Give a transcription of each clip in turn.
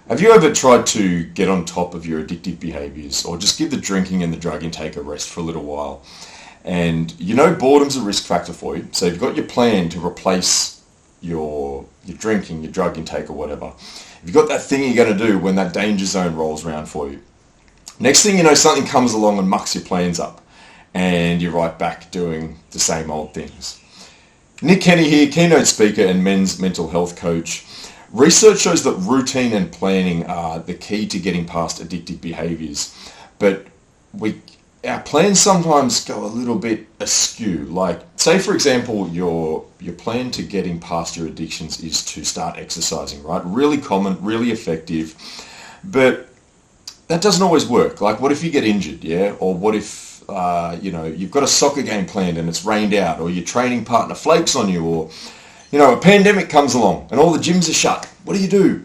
Have you ever tried to get on top of your addictive behaviours or just give the drinking and the drug intake a rest for a little while? And you know boredom's a risk factor for you, so you've got your plan to replace your drinking, your drug intake or whatever. You've got that thing you're going to do when that danger zone rolls around for you. Next thing you know, something comes along and mucks your plans up, and you're right back doing the same old things. Nick Kenny here, keynote speaker and men's mental health coach. Research shows that routine and planning are the key to getting past addictive behaviours, but our plans sometimes go a little bit askew. Like, say for example, your plan to getting past your addictions is to start exercising, right? Really common, really effective, but that doesn't always work. Like, what if you get injured, yeah? Or what if you've got a soccer game planned and it's rained out, or your training partner flakes on you, or a pandemic comes along and all the gyms are shut. What do?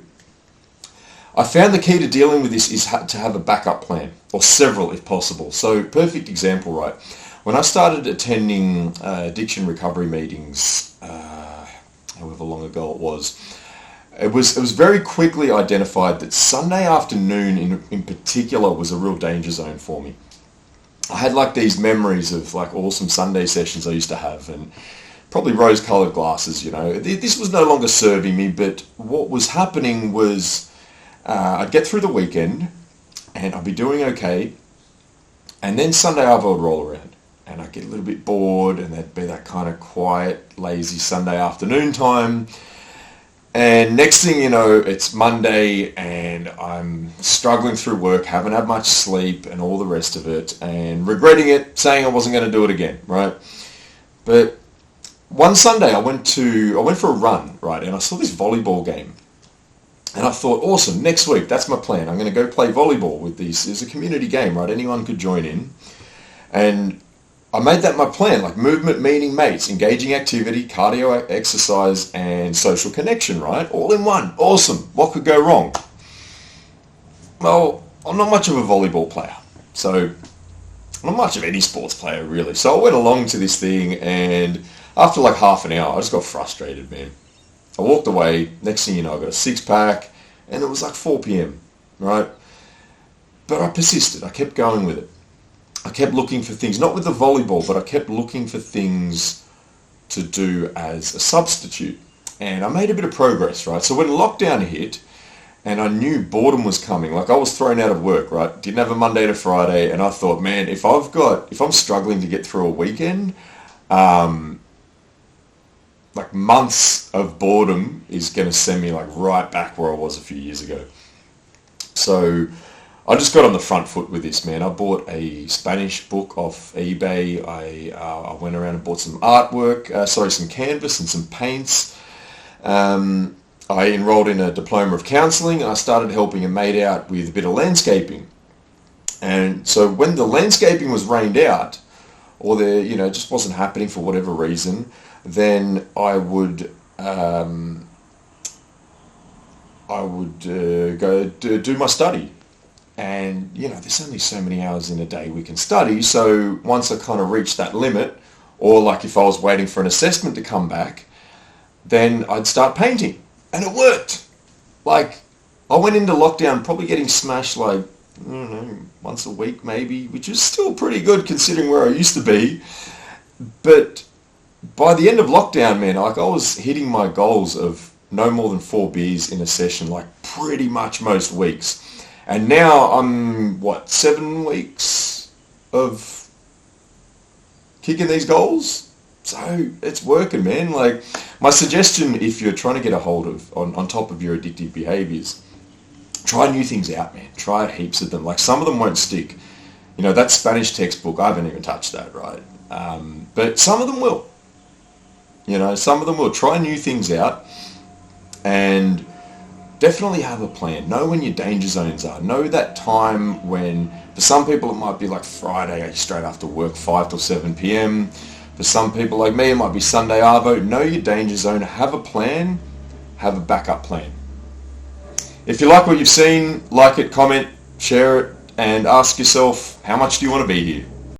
I found the key to dealing with this is to have a backup plan, or several if possible. So, perfect example, right? When I started attending addiction recovery meetings, however long ago it was very quickly identified that Sunday afternoon in particular was a real danger zone for me. I had like these memories of like awesome Sunday sessions I used to have, and probably rose-coloured glasses, This was no longer serving me, but what was happening was I'd get through the weekend and I'd be doing okay, and then Sunday Arvo would roll around and I'd get a little bit bored, and there'd be that kind of quiet, lazy Sunday afternoon time. And next thing you know, it's Monday and I'm struggling through work, haven't had much sleep and all the rest of it, and regretting it, saying I wasn't going to do it again, right? But one Sunday I went for a run, right, and I saw this volleyball game. And I thought, awesome, next week, that's my plan. I'm going to go play volleyball with these. It's a community game, right? Anyone could join in. And I made that my plan, like movement, meeting mates, engaging activity, cardio exercise, and social connection, right? All in one. Awesome. What could go wrong? Well, I'm not much of a volleyball player. So, I'm not much of any sports player, really. So I went along to this thing, and after like half an hour, I just got frustrated, man. I walked away. Next thing you know, I got a six-pack, and it was like 4 p.m., right? But I persisted. I kept going with it. I kept looking for things, not with the volleyball, but I kept looking for things to do as a substitute. And I made a bit of progress, right? So when lockdown hit, and I knew boredom was coming, like I was thrown out of work, right? Didn't have a Monday to Friday, and I thought, man, if I'm struggling to get through a weekend, like months of boredom is going to send me like right back where I was a few years ago. So I just got on the front foot with this, man. I bought a Spanish book off eBay. I went around and bought some artwork, some canvas and some paints. I enrolled in a diploma of counselling, and I started helping a mate out with a bit of landscaping. And so when the landscaping was rained out, or just wasn't happening for whatever reason, then I would go do my study. And, there's only so many hours in a day we can study. So once I kind of reached that limit, or like if I was waiting for an assessment to come back, then I'd start painting. And it worked. Like, I went into lockdown probably getting smashed like, I don't know, once a week maybe, which is still pretty good considering where I used to be. But by the end of lockdown, man, like I was hitting my goals of no more than 4 beers in a session, like pretty much most weeks. And now I'm, 7 weeks of kicking these goals? So it's working, man. Like, my suggestion, if you're trying to get a hold of, on top of your addictive behaviours, try new things out, man. Try heaps of them. Like, some of them won't stick. That Spanish textbook, I haven't even touched that, right? But some of them will. Some of them will. Try new things out, and definitely have a plan. Know when your danger zones are. Know that time when, for some people it might be like Friday straight after work, 5 till 7 p.m. For some people like me, it might be Sunday Arvo. Know your danger zone. Have a plan. Have a backup plan. If you like what you've seen, like it, comment, share it, and ask yourself, how much do you want to be here?